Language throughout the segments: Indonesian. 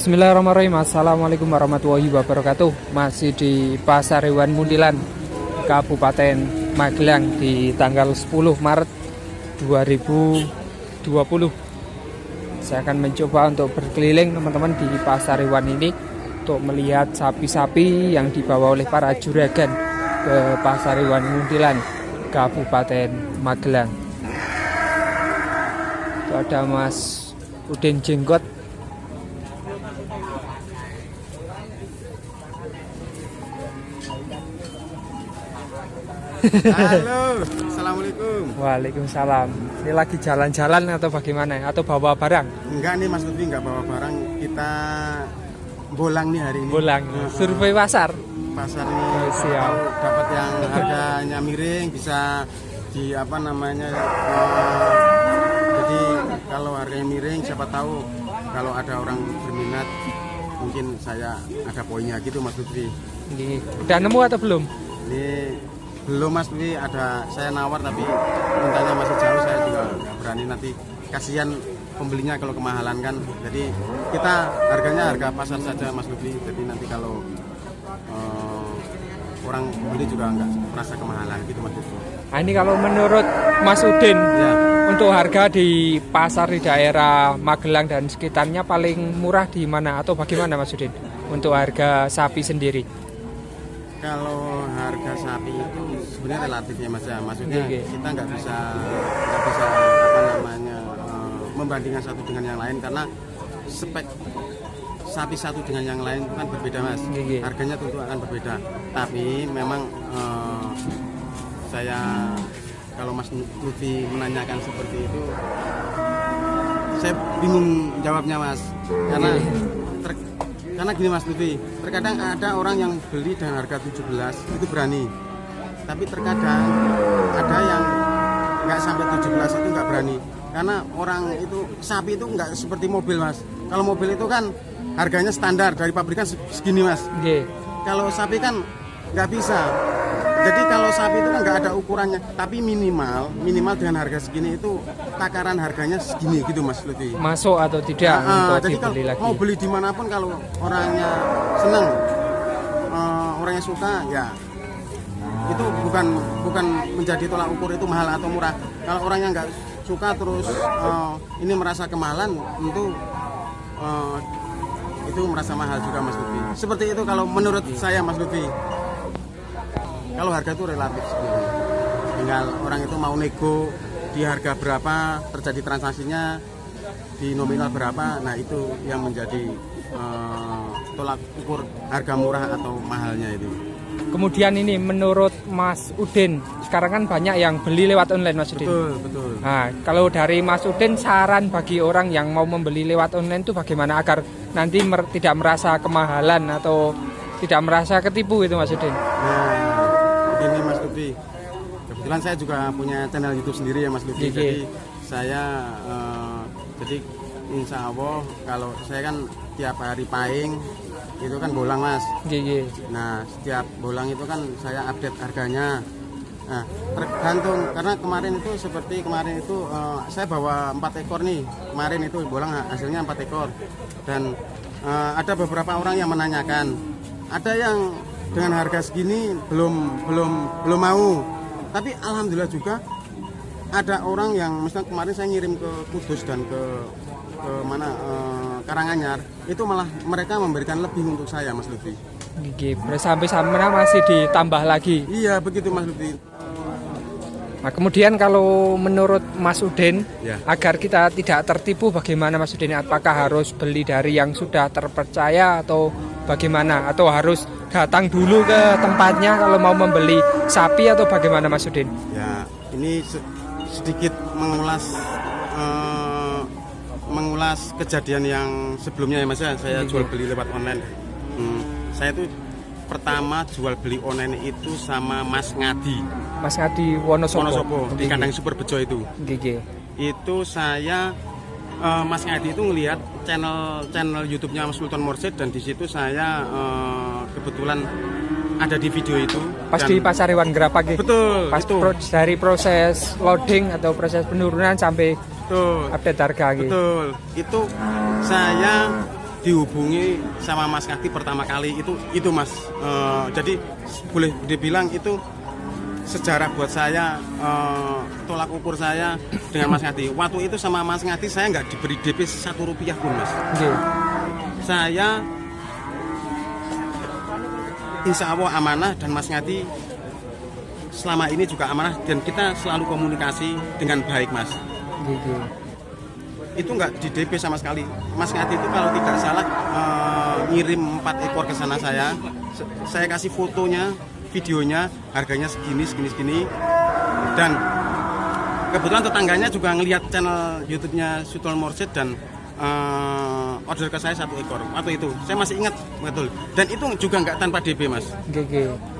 Bismillahirrahmanirrahim. Assalamualaikum warahmatullahi wabarakatuh. Masih di Pasar Hewan Muntilan, Kabupaten Magelang di tanggal 10 Maret 2020. Saya akan mencoba untuk berkeliling teman-teman di pasar hewan ini untuk melihat sapi-sapi yang dibawa oleh para juragan ke Pasar Hewan Muntilan, Kabupaten Magelang. Itu ada Mas Udin Jenggot. Halo, assalamualaikum. Waalaikumsalam. Ini lagi jalan-jalan atau bagaimana? Atau bawa barang? Enggak nih Mas Lutfi, enggak bawa barang. Kita bolang nih hari ini. Bolang. Survei pasar. Pasar ini Siap. dapat yang harganya miring, bisa di apa namanya. Jadi kalau harganya miring, siapa tahu kalau ada orang berminat, mungkin saya ada poinnya gitu Mas Lutfi. Udah nemu atau belum? Ini belum Mas Lutfi, ada saya nawar tapi mintanya masih jauh, saya juga nggak berani, nanti kasihan pembelinya kalau kemahalan kan. Jadi kita harganya harga pasar saja Mas Lutfi, jadi nanti kalau orang beli juga nggak merasa kemahalan gitu Mas Lutfi. Nah, ini kalau menurut Mas Udin Ya, untuk harga di pasar di daerah Magelang dan sekitarnya paling murah di mana atau bagaimana Mas Udin untuk harga sapi sendiri? kalau harga sapi itu sebenarnya relatif ya Mas ya, maksudnya Oke. kita nggak bisa apa namanya membandingkan satu dengan yang lain, karena spek sapi satu dengan yang lain itu kan berbeda Mas. Oke. Harganya tentu akan berbeda, tapi memang saya kalau Mas Lutfi menanyakan seperti itu, saya bingung jawabnya Mas, karena gini Mas Lutfi, terkadang ada orang yang beli dengan harga 17 itu berani, tapi terkadang ada yang nggak sampai 17 itu nggak berani, karena orang itu sapi itu nggak seperti mobil Mas. Kalau mobil itu kan harganya standar dari pabrikan segini Mas. Kalau sapi kan nggak bisa. Jadi kalau sapi itu kan nggak ada ukurannya, tapi minimal dengan harga segini itu takaran harganya segini gitu Mas Lutfi. Masuk atau tidak untuk Jadi kalau dibeli lagi? mau beli dimanapun, kalau orangnya senang, orangnya suka, ya itu bukan menjadi tolak ukur itu mahal atau murah. Kalau orangnya nggak suka terus ini merasa kemahalan, tentu itu merasa mahal juga Mas Lutfi. Seperti itu kalau menurut saya Mas Lutfi. Kalau harga itu relatif sebenarnya, tinggal orang itu mau nego di harga berapa, terjadi transaksinya di nominal berapa, nah itu yang menjadi tolak ukur harga murah atau mahalnya itu. Kemudian ini menurut Mas Udin, sekarang kan banyak yang beli lewat online Mas Udin. Betul. Nah, kalau dari Mas Udin, saran bagi orang yang mau membeli lewat online itu bagaimana agar nanti tidak merasa kemahalan atau tidak merasa ketipu itu Mas Udin? Nah, ini Mas Lutfi, kebetulan saya juga punya channel YouTube sendiri ya Mas Lutfi. Jadi saya jadi insya Allah kalau saya kan tiap hari pahing itu kan bolang Mas. Nah, setiap bolang itu kan saya update harganya. Nah, tergantung, karena kemarin itu saya bawa 4 ekor nih. Kemarin itu bolang hasilnya 4 ekor. Dan ada beberapa orang yang menanyakan, ada yang dengan harga segini belum mau. Tapi alhamdulillah juga ada orang yang, misalnya kemarin saya ngirim ke Kudus dan ke mana Karanganyar, itu malah mereka memberikan lebih untuk saya Mas Lutfi. Sampai sana masih ditambah lagi. Iya begitu Mas Lutfi. Nah, kemudian kalau menurut Mas Udin, Ya. agar kita tidak tertipu bagaimana Mas Udin? Apakah harus beli dari yang sudah terpercaya atau bagaimana? Atau harus datang dulu ke tempatnya kalau mau membeli sapi atau bagaimana Mas Udin? Ya, ini sedikit mengulas kejadian yang sebelumnya ya Mas ya. Saya jual beli lewat online. Saya tuh pertama jual beli online itu sama Mas Ngadi Wonosobo di kandang Super Bejo itu. Itu saya Mas Ngadi itu ngelihat channel YouTube-nya Mas Sultan Morsid, dan di situ saya kebetulan ada di video itu. Pas di Pasar Hewan Gerapak. Betul. Pas dari proses loading atau proses penurunan sampai Betul. update harga. Betul. Itu saya dihubungi sama Mas Ngati pertama kali itu Mas. Jadi boleh dibilang itu sejarah buat saya, tolak ukur saya dengan Mas Ngati. Waktu itu sama Mas Ngati saya nggak diberi DP 1 rupiah pun Mas. Saya insya Allah amanah dan Mas Ngati selama ini juga amanah dan kita selalu komunikasi dengan baik Mas. Itu nggak di DP sama sekali. Mas Ngati itu kalau tidak salah ngirim 4 ekor ke sana saya kasih fotonya, videonya, harganya segini dan kebetulan tetangganya juga ngelihat channel YouTube-nya Sultan Morsyid dan order ke saya 1 ekor waktu itu. Saya masih ingat betul. Dan itu juga nggak tanpa DP Mas.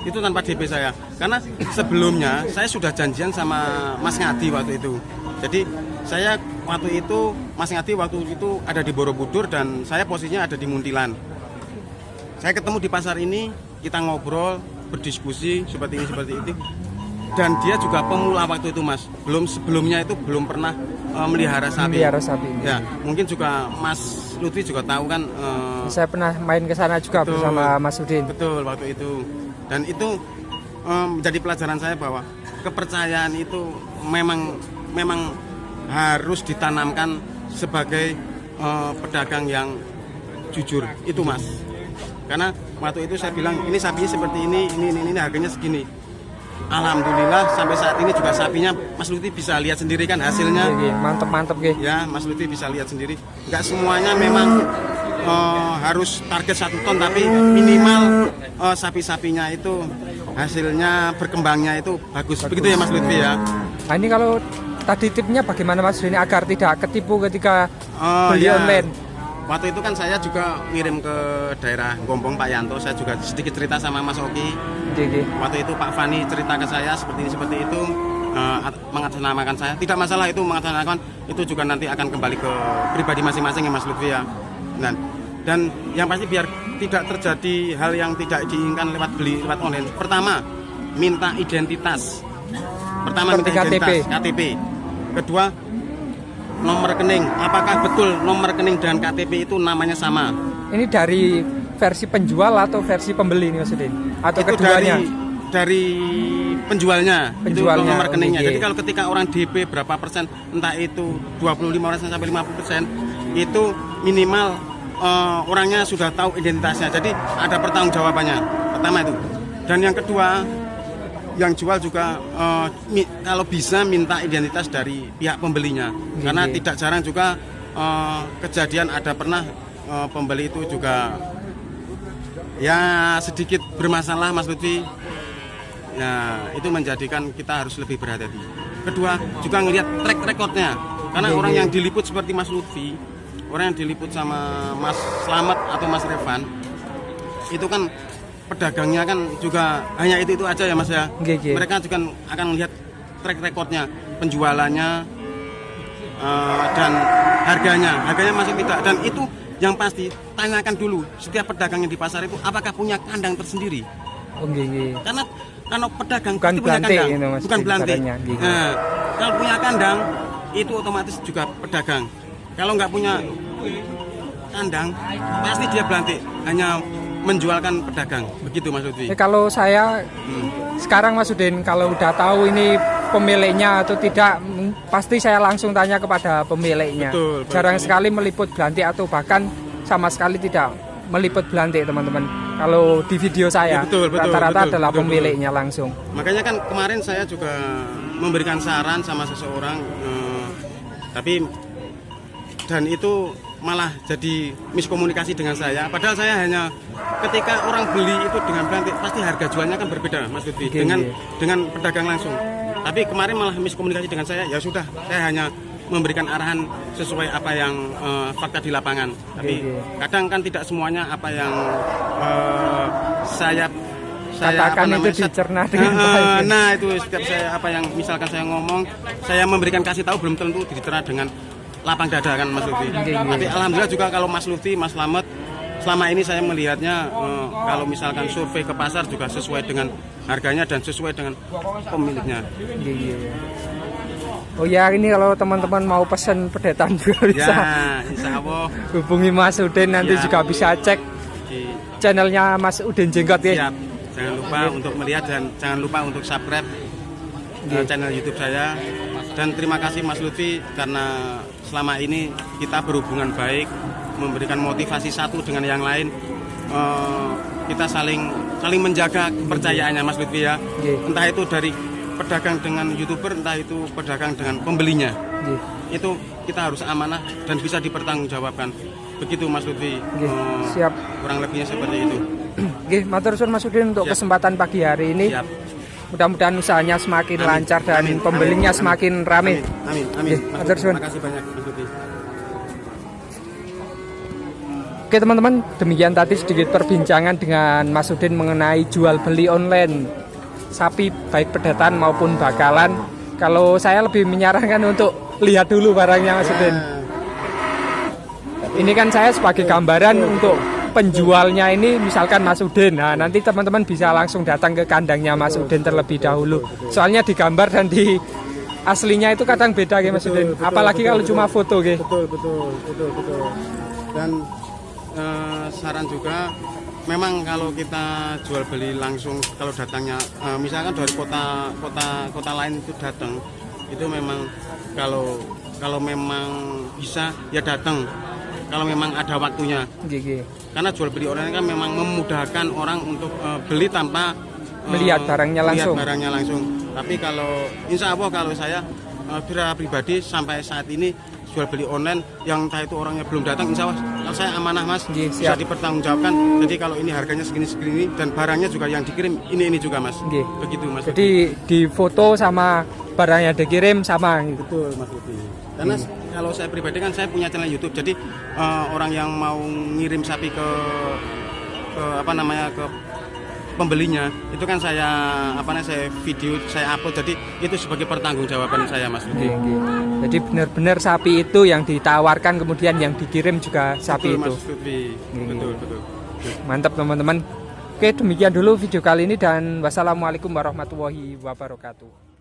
Itu tanpa DP saya. Karena sebelumnya saya sudah janjian sama Mas Ngati waktu itu. Jadi saya waktu itu Mas Ngati waktu itu ada di Borobudur dan saya posisinya ada di Muntilan. Saya ketemu di pasar ini, kita ngobrol, berdiskusi seperti ini. Dan dia juga pemula waktu itu Mas. Sebelumnya itu belum pernah melihara sapi. Ya, mungkin juga Mas Lutfi juga tahu kan. Saya pernah main ke sana juga betul, bersama Mas Udin. Betul waktu itu. Dan itu menjadi pelajaran saya bahwa kepercayaan itu memang harus ditanamkan sebagai pedagang yang jujur. Itu Mas. Karena waktu itu saya bilang ini sapinya seperti ini harganya segini. Alhamdulillah sampai saat ini juga sapinya Mas Lutfi bisa lihat sendiri kan hasilnya. Mantep ya, Mas Lutfi bisa lihat sendiri. Enggak semuanya memang harus target 1 ton, tapi minimal sapi-sapinya itu hasilnya berkembangnya itu bagus. Begitu ya Mas Lutfi ya. Nah ini kalau tadi tipnya bagaimana Mas ini agar tidak ketipu ketika beli online? Waktu itu kan saya juga ngirim ke daerah Gombong Pak Yanto, saya juga sedikit cerita sama Mas Oki. Waktu itu Pak Fani cerita ke saya seperti itu, mengatasnamakan saya. Tidak masalah itu mengatasnamakan, itu juga nanti akan kembali ke pribadi masing-masing ya Mas Lutfi ya. Dan yang pasti biar tidak terjadi hal yang tidak diinginkan lewat online. Pertama, minta identitas. KTP. Kedua, nomor rekening. Apakah betul nomor rekening dan KTP itu namanya sama? Ini dari versi penjual atau versi pembeli ini Mas Udin? Atau itu keduanya? Dari penjualnya. Itu nomor rekeningnya. Jadi kalau ketika orang DP berapa persen, entah itu 25% sampai 50%, itu minimal orangnya sudah tahu identitasnya. Jadi ada pertanggungjawabannya. Pertama itu. Dan yang kedua, yang jual juga kalau bisa minta identitas dari pihak pembelinya. Karena tidak jarang juga kejadian ada pernah pembeli itu juga ya sedikit bermasalah Mas Lutfi. Ya, itu menjadikan kita harus lebih berhati-hati. Kedua, juga ngelihat track recordnya. Karena orang yang diliput seperti Mas Lutfi, orang yang diliput sama Mas Slamet atau Mas Revan, itu kan pedagangnya kan juga hanya itu aja ya Mas ya. Mereka juga akan melihat track recordnya, penjualannya dan harganya masih tidak. Dan itu yang pasti tanyakan dulu setiap pedagang yang di pasar itu apakah punya kandang tersendiri. Karena pedagang bukan itu punya kandang, bukan belantik. Nah, kalau punya kandang itu otomatis juga pedagang. Kalau nggak punya kandang pasti dia belantik, hanya menjualkan pedagang. Begitu Mas Udin. Kalau saya sekarang Mas Udin, kalau udah tahu ini pemiliknya atau tidak, pasti saya langsung tanya kepada pemiliknya. Jarang sekali meliput belantik atau bahkan sama sekali tidak meliput belantik teman-teman. Kalau di video saya rata-rata adalah pemiliknya langsung. Makanya kan kemarin saya juga memberikan saran sama seseorang, dan itu malah jadi miskomunikasi dengan saya. Padahal saya hanya ketika orang beli itu dengan belantik pasti harga jualnya kan berbeda Mas Lutfi dengan pedagang langsung. Tapi kemarin malah miskomunikasi dengan saya. Ya sudah, saya hanya memberikan arahan sesuai apa yang fakta di lapangan. Tapi kadang kan tidak semuanya apa yang saya katakan itu dicerna dengan baik. Nah itu setiap saya apa yang misalkan saya ngomong, saya memberikan kasih tahu belum tentu dicerna dengan lapang dada kan Mas Lutfi. Tapi alhamdulillah juga kalau Mas Lutfi, Mas Slamet, selama ini saya melihatnya kalau misalkan survei ke pasar juga sesuai dengan harganya dan sesuai dengan pemiliknya. Oh ya, ini kalau teman-teman mau pesan pedetan juga bisa. Ya, insya Allah. Hubungi Mas Udin, nanti Ya. juga bisa cek Di, channelnya Mas Udin Jenggot ya. siap. Jangan lupa untuk melihat dan jangan lupa untuk subscribe channel YouTube saya. Dan terima kasih Mas Lutfi karena selama ini kita berhubungan baik, memberikan motivasi satu dengan yang lain. Kita saling menjaga kepercayaannya Mas Lutfi ya. Entah itu dari pedagang dengan YouTuber, entah itu pedagang dengan pembelinya. Itu kita harus amanah dan bisa dipertanggungjawabkan. Begitu Mas Lutfi. Siap. Kurang lebihnya seperti itu. Oke, matur suwun Mas Udin untuk Siap. kesempatan pagi hari ini. Siap. Mudah-mudahan usahanya semakin Amin. lancar dan Amin. pembelinya Amin. semakin rame. Amin. Oke, matur suwun. Terima kasih banyak Mas Lutfi. Oke teman-teman, demikian tadi sedikit perbincangan dengan Mas Udin mengenai jual beli online sapi baik pedetan maupun bakalan. Kalau saya lebih menyarankan untuk lihat dulu barangnya Mas Udin. Ini kan saya sebagai gambaran untuk penjualnya ini misalkan Mas Udin. Nah, nanti teman-teman bisa langsung datang ke kandangnya Mas Udin terlebih dahulu. Soalnya di gambar dan di aslinya itu kadang beda ya Mas Udin. Apalagi kalau cuma foto ya. Betul. Dan saran juga memang kalau kita jual beli langsung kalau datangnya misalkan dari kota lain itu datang itu memang kalau memang bisa ya datang kalau memang ada waktunya. Karena jual beli online kan memang memudahkan orang untuk beli tanpa melihat barangnya langsung. Tapi kalau insya Allah kalau saya pribadi sampai saat ini jual beli online yang entah itu orangnya belum datang, insya Allah kalau saya amanah Mas, bisa dipertanggungjawabkan. Jadi kalau ini harganya segini dan barangnya juga yang dikirim ini juga Mas. Begitu Mas. Jadi di foto sama barangnya dikirim sama. Betul Mas Lutfi. Karena kalau saya pribadi kan saya punya channel YouTube, jadi orang yang mau ngirim sapi ke pembelinya itu kan saya video saya upload, jadi itu sebagai pertanggungjawaban saya Mas Lutfi. Jadi benar-benar sapi itu yang ditawarkan kemudian yang dikirim juga sapi betul, itu. Mas Lutfi. Betul. Mantap teman-teman. Oke, demikian dulu video kali ini dan wassalamualaikum warahmatullahi wabarakatuh.